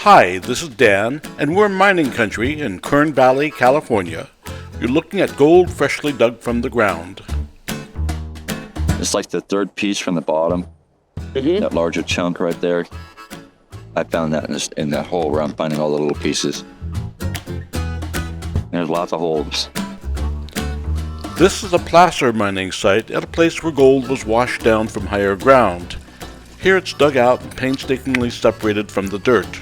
Hi, this is Dan, and we're in mining country in Kern Valley, California. You're looking at gold freshly dug from the ground. It's like the third piece from the bottom, that larger chunk right there. I found that in that hole where I'm finding all the little pieces. There's lots of holes. This is a placer mining site at a place where gold was washed down from higher ground. Here it's dug out and painstakingly separated from the dirt.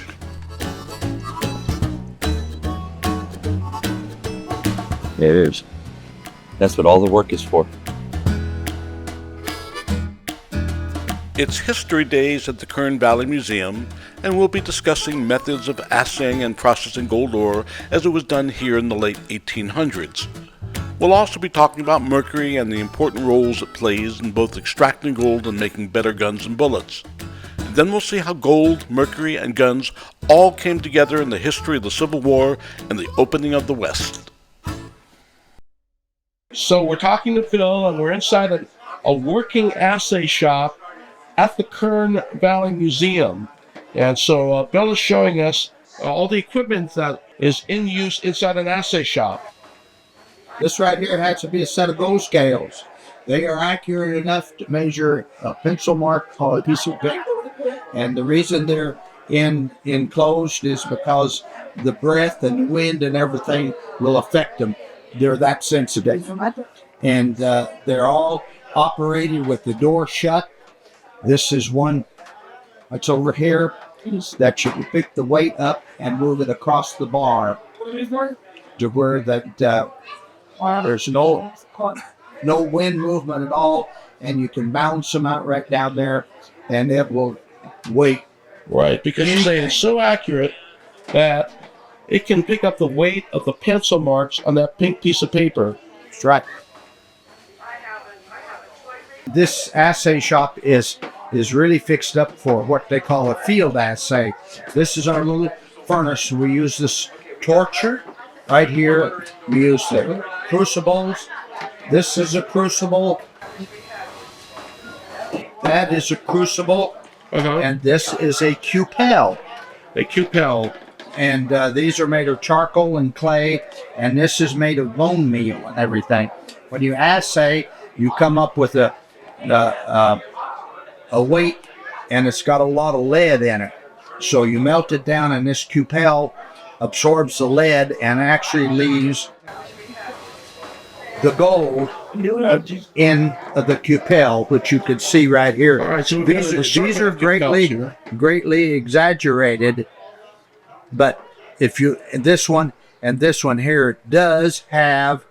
It is. That's what all the work is for. It's History Days at the Kern Valley Museum, and we'll be discussing methods of assaying and processing gold ore as it was done here in the late 1800s. We'll also be talking about mercury and the important roles it plays in both extracting gold and making better guns and bullets. And then we'll see how gold, mercury, and guns all came together in the history of the Civil War and the opening of the West. So we're talking to Phil, and we're inside a working assay shop at the Kern Valley Museum. And so Bill is showing us all the equipment that is in use inside an assay shop. This right here has to be a set of gold scales. They are accurate enough to measure a pencil mark on a piece of paper. And the reason they're enclosed is because the breath and the wind and everything will affect them. They're that sensitive. And they're all operated with the door shut. This is one that's over here that you can pick the weight up and move it across the bar to where that there's no wind movement at all, and you can bounce them out right down there, and it will weigh. Right, because you're saying it's so accurate that it can pick up the weight of the pencil marks on that pink piece of paper. That's right. This assay shop is really fixed up for what they call a field assay. This is our little furnace. We use this torcher right here. We use the crucibles. This is a crucible. That is a crucible. And this is a cupel. A cupel. And these are made of charcoal and clay, and this is made of bone meal and everything. When you assay, you come up with a weight, and it's got a lot of lead in it. So you melt it down, and this cupel absorbs the lead and actually leaves the gold in the cupel, which you can see right here. All right, so these are greatly exaggerated, but if you this one and this one here does have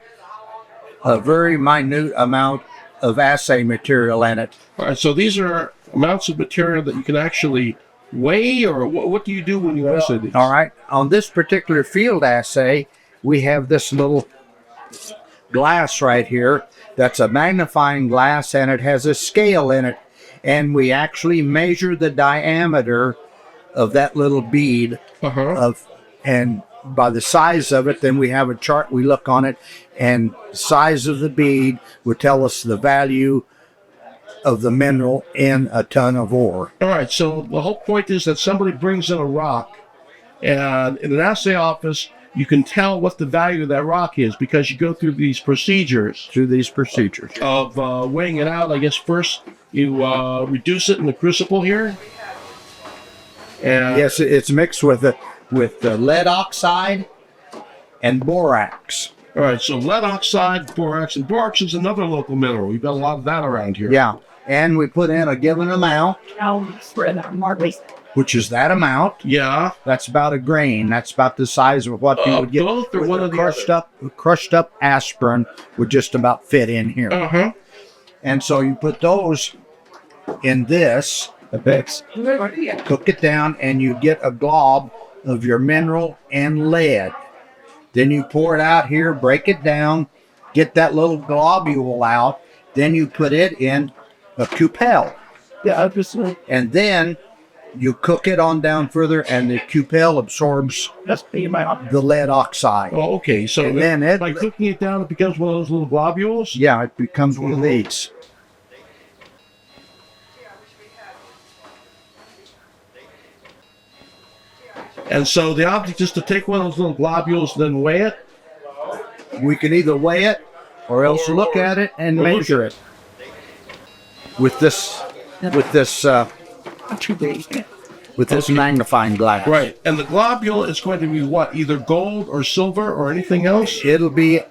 a very minute amount of assay material in it. All right, so these are amounts of material that you can actually weigh, or what do you do when you assay these? All right, on this particular field assay, we have this little glass right here that's a magnifying glass, and it has a scale in it, and we actually measure the diameter of that little bead and by the size of it, then we have a chart, we look on it, and the size of the bead would tell us the value of the mineral in a ton of ore. All right, so the whole point is that somebody brings in a rock, and in an assay office, you can tell what the value of that rock is because you go through these procedures. Of weighing it out. I guess first you reduce it in the crucible here. And yes, it's mixed with lead oxide and borax. All right, so lead oxide, borax, and borax is another local mineral. We've got a lot of that around here. Yeah, and we put in a given amount, which is that amount. Yeah. That's about a grain. That's about the size of what you would get. Both or one of the crushed up aspirin would just about fit in here. And so you put those in this, cook it down, and you get a glob of your mineral and lead. Then you pour it out here, break it down, get that little globule out, then you put it in a cupel. And then you cook it on down further, and the cupel absorbs the lead oxide. Oh, okay. So then by cooking it down, it becomes one of those little globules? Yeah, it becomes one of these. And so the object is to take one of those little globules, then weigh it. We can either weigh it or else look at it and measure it with this magnifying glass. Right. And the globule is going to be what? Either gold or silver or anything else? It'll be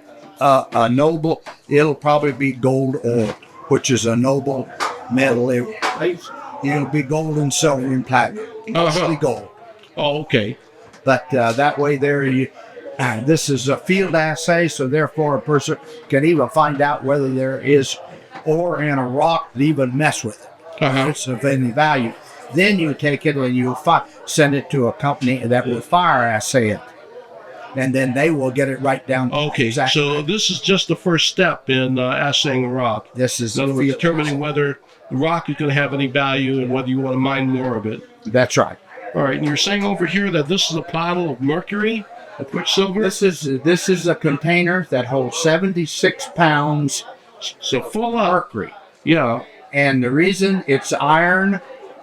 a noble. It'll probably be gold ore, which is a noble metal. It'll be gold and silver and platinum. Mostly gold. Oh, okay. But that way there you. This is a field assay, so therefore a person can even find out whether there is ore in a rock to even mess with it. It's of any value. Then you take it and you send it to a company that will fire assay it. And then they will get it right down. Okay, exactly. So this is just the first step in assaying a rock. This is in other words, determining whether the rock is going to have any value and whether you want to mine more of it. That's right. All right, and you're saying over here that this is a bottle of mercury, of quicksilver? This is a container that holds 76 pounds. So full of mercury. Yeah. And the reason it's iron,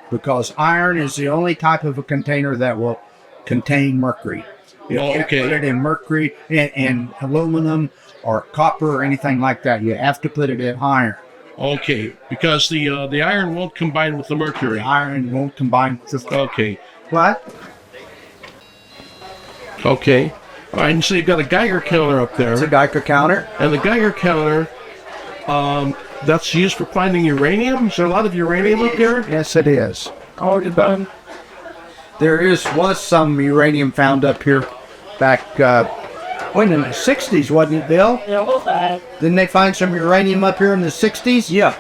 because iron is the only type of a container that will contain mercury. You can't put it in mercury and aluminum or copper or anything like that. You have to put it in iron. Okay, because the iron won't combine with the mercury. The iron won't combine with the... Okay. What? Okay. All right, and so you've got a Geiger counter up there. It's a Geiger counter. And the Geiger counter, that's used for finding uranium? Is there a lot of uranium up there? Yes, it is. There was some uranium found up here back in the 60s, wasn't it, Bill? Yeah. Didn't they find some uranium up here in the 60s? Yeah.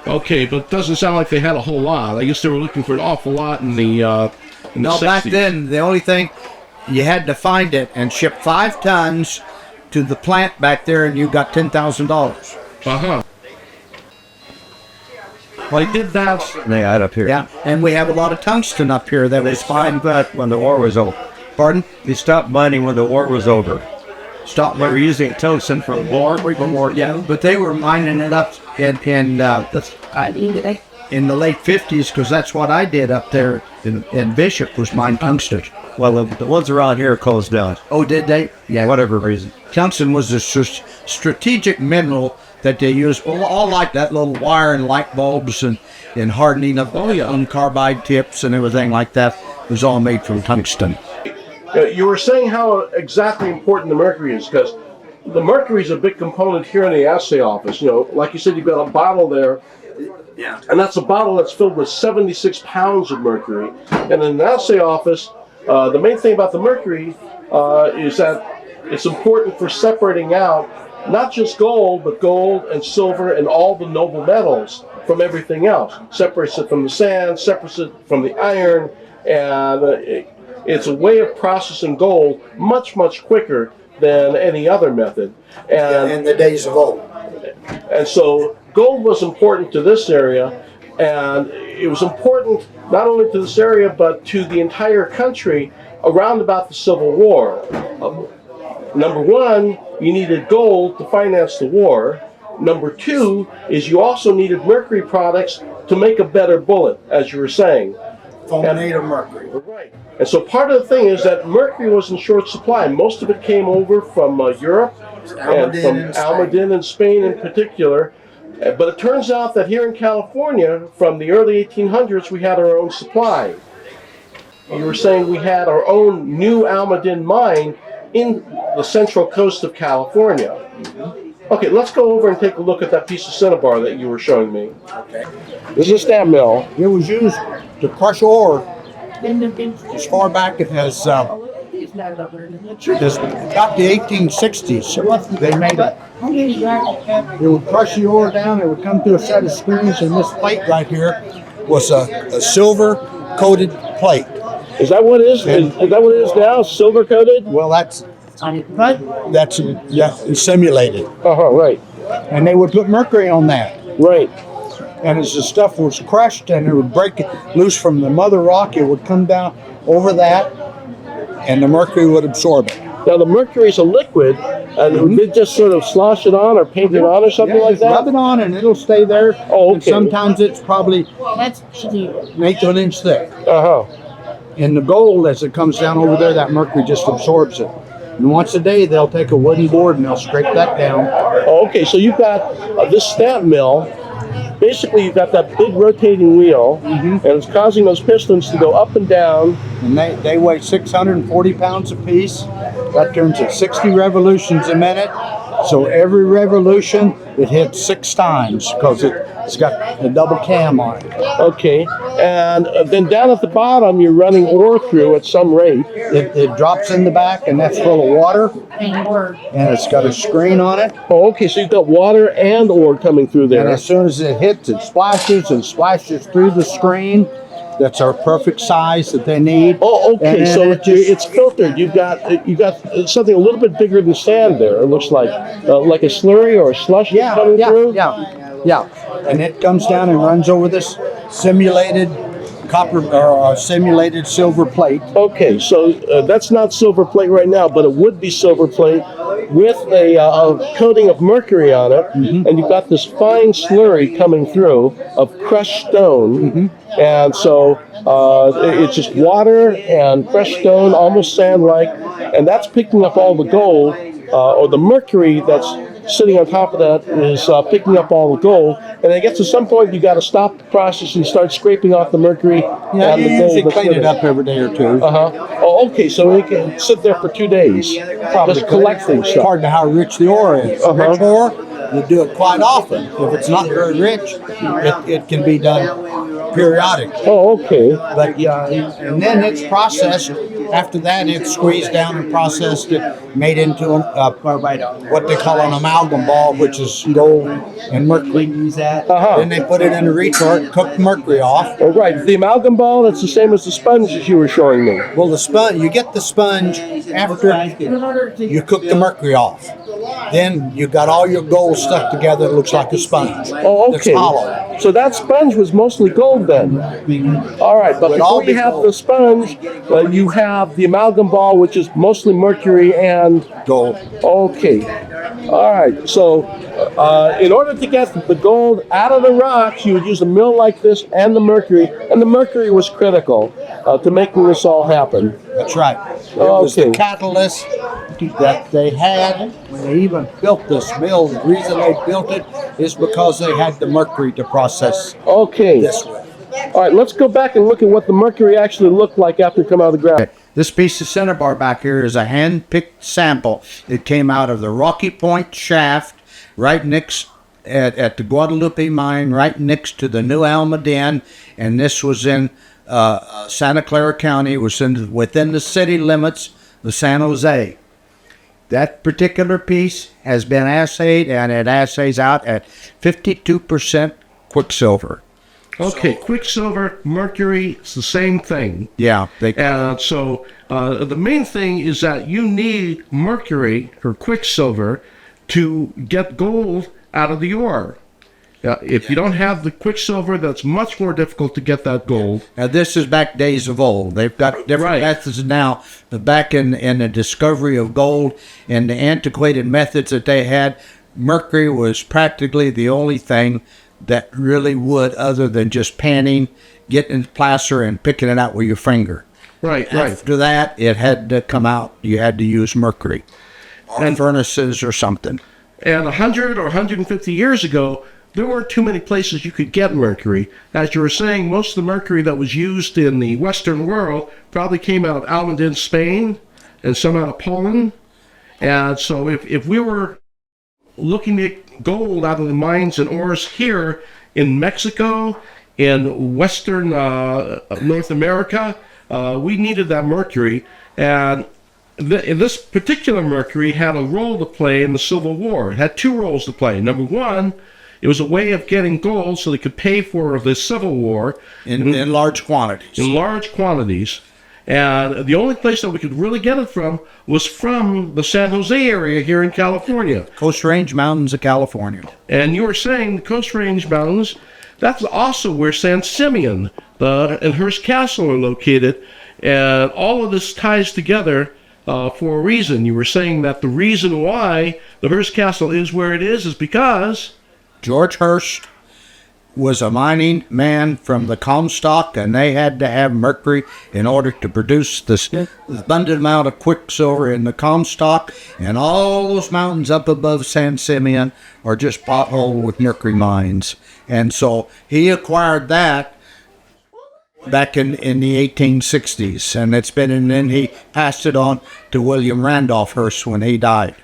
Okay, but it doesn't sound like they had a whole lot. I guess they were looking for an awful lot in the 60s. Back then, the only thing, you had to find it and ship 5 tons to the plant back there, and you got $10,000. Well, they did that. They had up here. Yeah, and we have a lot of tungsten up here that was Find that when the war was over. Pardon? They stopped mining when the war was over. Stop. They were using tungsten for war. Yeah, but they were mining it up in the late 50s, because that's what I did up there in Bishop, was mine tungsten. Well, the ones around here closed down. Oh, did they? Yeah. Whatever reason. Tungsten was a strategic mineral that they used, all like that little wire and light bulbs and hardening of carbide tips and everything like that. It was all made from tungsten. You were saying how exactly important the mercury is, because the mercury is a big component here in the assay office. You know, like you said, you've got a bottle there. Yeah. And that's a bottle that's filled with 76 pounds of mercury. And in an assay office, the main thing about the mercury is that it's important for separating out not just gold, but gold and silver and all the noble metals from everything else. Separates it from the sand, separates it from the iron, and it's a way of processing gold much, much quicker than any other method. And in the days of old. And so gold was important to this area, and it was important not only to this area, but to the entire country around about the Civil War. Number one, you needed gold to finance the war. Number two is you also needed mercury products to make a better bullet, as you were saying. Fulminate of mercury. Right. And so part of the thing is that mercury was in short supply. Most of it came over from Europe and from Almaden in Spain in particular. But it turns out that here in California, from the early 1800s, we had our own supply. You were saying we had our own new Almaden mine in the central coast of California. Okay, let's go over and take a look at that piece of cinnabar that you were showing me. Okay. This is a stamp mill. It was used to crush ore as far back as got the 1860s. They made it. It would crush the ore down. It would come to a set of screws, and this plate right here was a silver-coated plate. Is that what it is? Is that what it is now? Silver coated? Well, that's simulated. Right. And they would put mercury on that. Right. And as the stuff was crushed and it would break loose from the mother rock, it would come down over that, and the mercury would absorb it. Now the mercury is a liquid, and they just sort of slosh it on or paint it on or something like that? Rub it on and it'll stay there. Oh, okay. And sometimes it's probably an eighth of an inch thick. And the gold, as it comes down over there, that mercury just absorbs it. And once a day, they'll take a wooden board and they'll scrape that down. Oh, okay, so you've got this stamp mill. Basically, you've got that big rotating wheel, and it's causing those pistons to go up and down. And they weigh 640 pounds apiece. That turns at 60 revolutions a minute. So every revolution, it hits 6 times because it's got the double cam on it. Okay, and then down at the bottom, you're running ore through at some rate. It drops in the back, and that's full of water. And it's got a screen on it. Oh, okay, so you've got water and ore coming through there. And as soon as it hits, it splashes and splashes through the screen. That's our perfect size that they need. Oh, okay. And So it it's filtered. You've got something a little bit bigger than sand there. It looks like a slurry or a slush coming through. Yeah. And it comes down and runs over this simulated copper or simulated silver plate. Okay, so that's not silver plate right now, but it would be silver plate with a coating of mercury on it, and you've got this fine slurry coming through of crushed stone, and so it's just water and crushed stone, almost sand-like, and that's picking up all the gold, or the mercury that's sitting on top of that is picking up all the gold, and it gets to some point you got to stop the process and start scraping off the mercury Yeah, and you the gold. usually clean it up every day or two. Oh, okay, so it can sit there for 2 days, just collecting stuff. According to how rich the ore is. Rich ore, you do it quite often. If it's not very rich, it can be done periodically. Oh, okay. But and then it's processed. After that, it's squeezed down and processed, made into what they call an amalgam ball, which is gold and mercury. Then they put it in a retort, cook the mercury off. Oh, right. The amalgam ball, that's the same as the sponge that you were showing me. Well, the sponge, you get the sponge after you cook the mercury off. Then you got all your gold stuck together. It looks like a sponge. Oh, okay. It's hollow. So that sponge was mostly gold then. All right, but before you have the sponge, you have the amalgam ball, which is mostly mercury and Gold. Okay. All right. So in order to get the gold out of the rocks, you would use a mill like this and the mercury was critical to making this all happen. That's right. It was the catalyst that they had when they even built this mill. The reason they built it is because they had the mercury to process Okay. this with. All right, let's go back and look at what the mercury actually looked like after it came out of the ground. This piece of center bar back here is a hand-picked sample. It came out of the Rocky Point shaft right next at the Guadalupe mine, right next to the New Alma Den, and this was in Santa Clara County. It was within the city limits of San Jose. That particular piece has been assayed, and it assays out at 52% quicksilver. Okay, quicksilver, mercury, it's the same thing. Yeah. So the main thing is that you need mercury or quicksilver to get gold out of the ore. If you don't have the quicksilver, that's much more difficult to get that gold. Now, this is back days of old. They've got different methods now. Back in the discovery of gold and the antiquated methods that they had, mercury was practically the only thing that really would, other than just panning, getting the placer and picking it out with your finger. Right. After that, it had to come out. You had to use mercury. And furnaces or something. And 100 or 150 years ago, there weren't too many places you could get mercury. As you were saying, most of the mercury that was used in the Western world probably came out of Almaden, Spain, and some out of Poland. And so if we were looking at gold out of the mines and ores here in Mexico, in Western North America, we needed that mercury. And this particular mercury had a role to play in the Civil War. It had 2 roles to play. Number one, it was a way of getting gold so they could pay for the Civil War. In large quantities. In large quantities. And the only place that we could really get it from was from the San Jose area here in California. Coast Range Mountains of California. And you were saying the Coast Range Mountains, that's also where San Simeon and Hearst Castle are located. And all of this ties together for a reason. You were saying that the reason why the Hearst Castle is where it is because George Hearst was a mining man from the Comstock, and they had to have mercury in order to produce this abundant amount of quicksilver in the Comstock. And all those mountains up above San Simeon are just potholed with mercury mines. And so he acquired that back in the 1860s, and and then he passed it on to William Randolph Hearst when he died.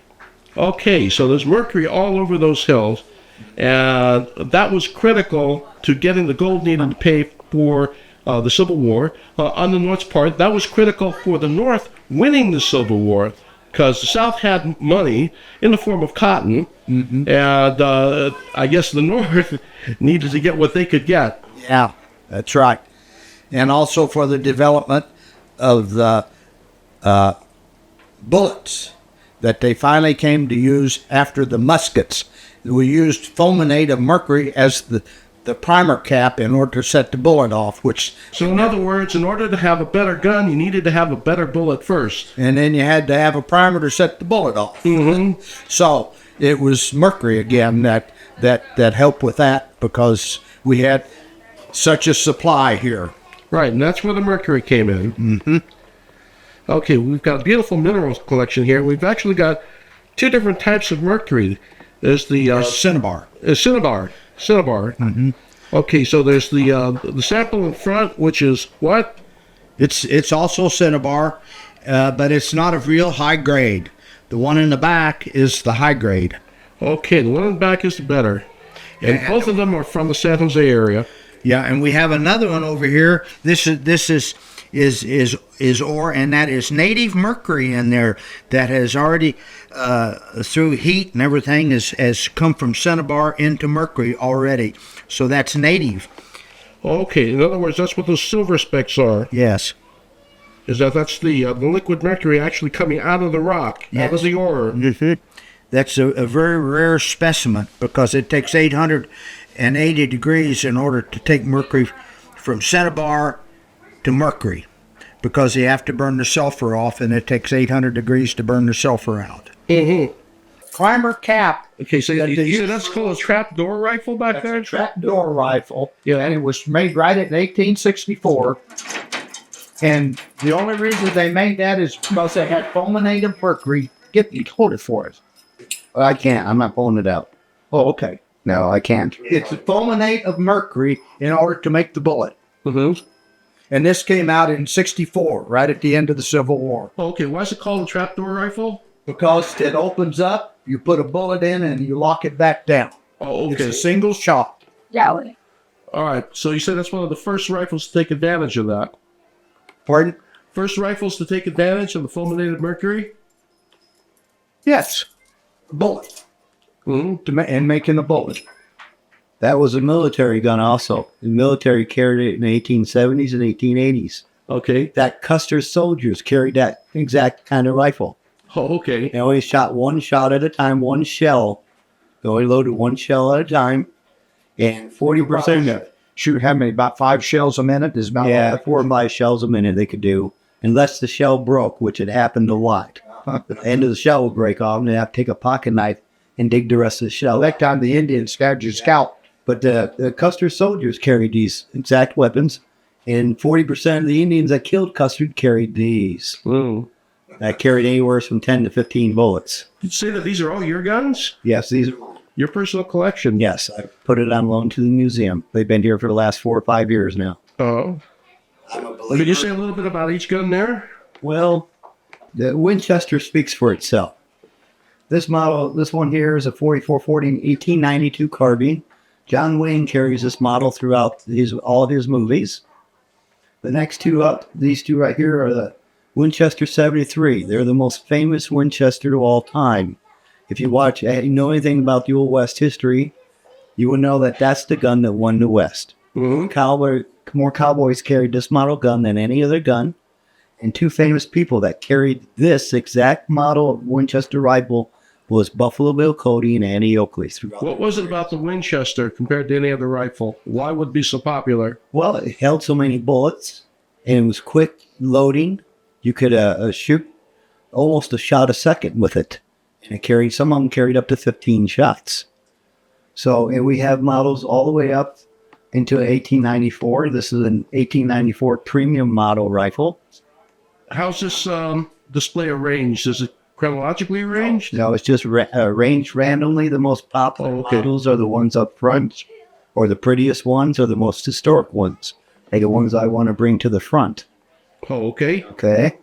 Okay, so there's mercury all over those hills, and that was critical to getting the gold needed to pay for the Civil War. On the North's part, that was critical for the North winning the Civil War, because the South had money in the form of cotton, and I guess the North needed to get what they could get. Yeah, that's right. And also for the development of the bullets that they finally came to use after the muskets. We used fulminate of mercury as the primer cap in order to set the bullet off, So in other words, in order to have a better gun, you needed to have a better bullet first. and then you had to have a primer to set the bullet off. Mm-hmm. So it was mercury again that helped with that, because we had such a supply here. Right, and that's where the mercury came in. Mm-hmm. Okay, we've got a beautiful minerals collection here. We've actually got two different types of mercury. There's the Cinnabar. cinnabar. Mm-hmm. Okay, so there's the sample in front, which is what? It's also cinnabar, but it's not of real high grade. The one in the back is the high grade. Okay, the one in the back is the better. And both of them are from the San Jose area. Yeah, and we have another one over here. This is ore, and that is native mercury in there that has already, through heat and everything, has come from cinnabar into mercury already. So that's native. Okay, in other words, that's what those silver specks are. Yes. That's the liquid mercury actually coming out of the rock, out of the ore. Mm-hmm. That's a very rare specimen, because it takes 880 degrees in order to take mercury from cinnabar to mercury, because you have to burn the sulfur off, and it takes 800 degrees to burn the sulfur out. Mm-hmm. Primer cap. Okay, so you said that's called a trapdoor rifle back there? Trapdoor rifle. Yeah, and it was made right in 1864. And the only reason they made that is because they had fulminate of mercury. Hold it for us. I can't. I'm not pulling it out. Oh, okay. No, I can't. It's a fulminate of mercury in order to make the bullet. Mm-hmm. And this came out in 64, right at the end of the Civil War. Okay, why is it called a trapdoor rifle? Because it opens up, you put a bullet in, and you lock it back down. Oh, okay. It's a single shot. All right, so you said that's one of the first rifles to take advantage of that. Pardon? First rifles to take advantage of the fulminated mercury? Yes. Bullet. Mm-hmm. And making a bullet. That was a military gun also. The military carried it in the 1870s and 1880s. Okay. That Custer's soldiers carried that exact kind of rifle. Oh, okay. They only shot one shot at a time, one shell. They only loaded one shell at a time. And 40%. Shoot, how many? About 5 shells a minute? Is about 4 or 5 shells a minute they could do. Unless the shell broke, which had happened a lot. The end of the shell would break off, and they'd have to take a pocket knife and dig the rest of the shell. That time the Indians stabbed your scalp. But the Custer soldiers carried these exact weapons, and 40% of the Indians that killed Custer carried these. Mm. That carried anywhere from 10 to 15 bullets. Did you say that these are all your guns? Yes, these are. Your personal collection? Yes, I put it on loan to the museum. They've been here for the last 4 or 5 years now. Oh. Could you say a little bit about each gun there? Well, the Winchester speaks for itself. This model, this one here is a 4440 1892 carbine. John Wayne carries this model throughout all of his movies. The next two up, these two right here, are the Winchester 73. They're the most famous Winchester of all time. If you know anything about the Old West history, you will know that that's the gun that won the West. Mm-hmm. More cowboys carried this model gun than any other gun. And two famous people that carried this exact model of Winchester rifle was Buffalo Bill Cody and Annie Oakley. What was it about the Winchester compared to any other rifle? Why would it be so popular? Well, it held so many bullets, and it was quick loading. You could shoot almost a shot a second with it. And some of them carried up to 15 shots. So, and we have models all the way up into 1894. This is an 1894 premium model rifle. How's this display arranged? Is it chronologically arranged? No, it's just arranged randomly. The most popular models are the ones up front, or the prettiest ones, or the most historic ones. They're the ones I want to bring to the front. Oh, okay. Okay.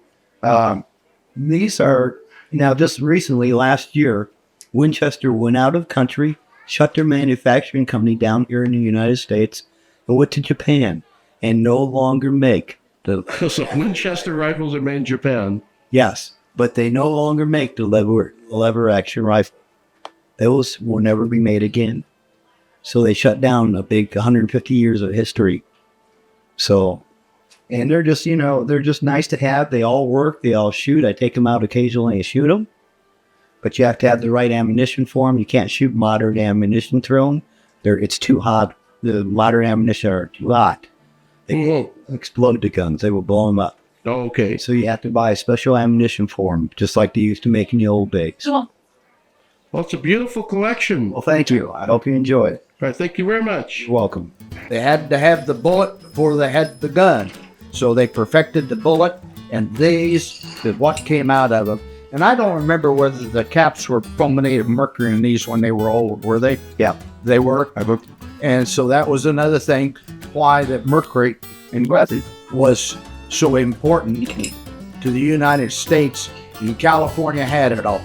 These are, now just recently, last year, Winchester went out of country, shut their manufacturing company down here in the United States, and went to Japan, and no longer make the... So Winchester rifles are made in Japan. Yes, but they no longer make the lever action rifle. Those will never be made again. So they shut down a big 150 years of history. So, and they're just, they're just nice to have. They all work. They all shoot. I take them out occasionally and shoot them. But you have to have the right ammunition for them. You can't shoot modern ammunition through them. It's too hot. The modern ammunition are too hot. They will explode the guns. They will blow them up. Oh, okay. So you have to buy special ammunition for them, just like they used to make in the old days. Well, it's a beautiful collection. Well, thank you. I hope you enjoy it. All right, thank you very much. You're welcome. They had to have the bullet before they had the gun. So they perfected the bullet, and these is what came out of them. And I don't remember whether the caps were fulminated mercury in these when they were old, were they? Yeah. They were. And so that was another thing why that mercury was so important to the United States. And California had it all.